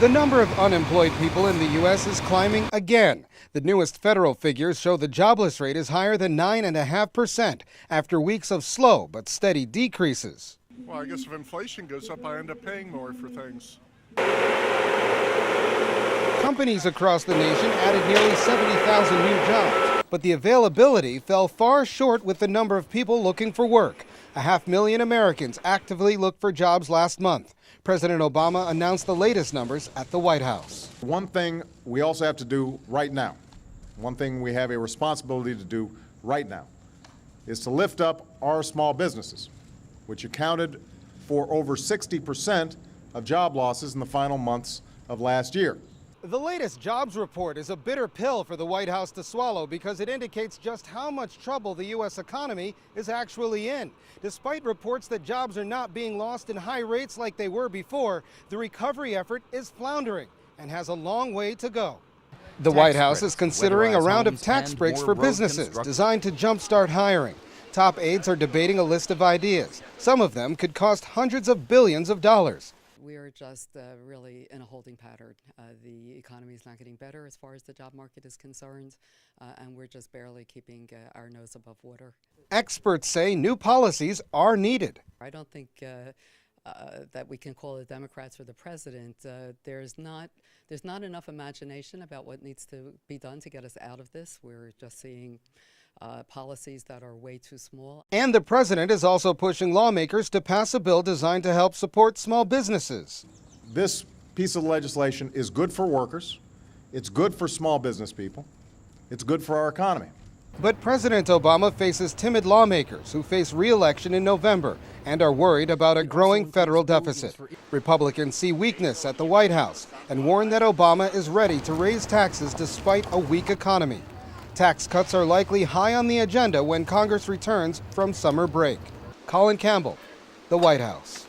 The number of unemployed people in the U.S. is climbing again. The newest federal figures show the jobless rate is higher than 9.5% after weeks of slow but steady decreases. Well, I guess if inflation goes up, I end up paying more for things. Companies across the nation added nearly 70,000 new jobs, but the availability fell far short with the number of people looking for work. 500,000 Americans actively looked for jobs last month. President Obama announced the latest numbers at the White House. One thing we also have to do right now, one thing we have a responsibility to do right now, is to lift up our small businesses, which accounted for over 60% of job losses in the final months of last year. The latest jobs report is a bitter pill for the White House to swallow because it indicates just how much trouble the U.S. economy is actually in. Despite reports that jobs are not being lost in high rates like they were before, the recovery effort is floundering and has a long way to go. The White House is considering a round of tax breaks for businesses designed to jumpstart hiring. Top aides are debating a list of ideas. Some of them could cost hundreds of billions of dollars. We are just really in a holding pattern. The economy is not getting better as far as the job market is concerned, and we're just barely keeping our nose above water. Experts say new policies are needed. I don't think that we can call the Democrats or the president. There's not enough imagination about what needs to be done to get us out of this. We're just seeing policies that are way too small. And the president is also pushing lawmakers to pass a bill designed to help support small businesses. This piece of legislation is good for workers, it's good for small business people, it's good for our economy. But President Obama faces timid lawmakers who face re-election in November and are worried about a growing federal deficit. Republicans see weakness at the White House and warn that Obama is ready to raise taxes despite a weak economy. Tax cuts are likely high on the agenda when Congress returns from summer break. Colin Campbell, the White House.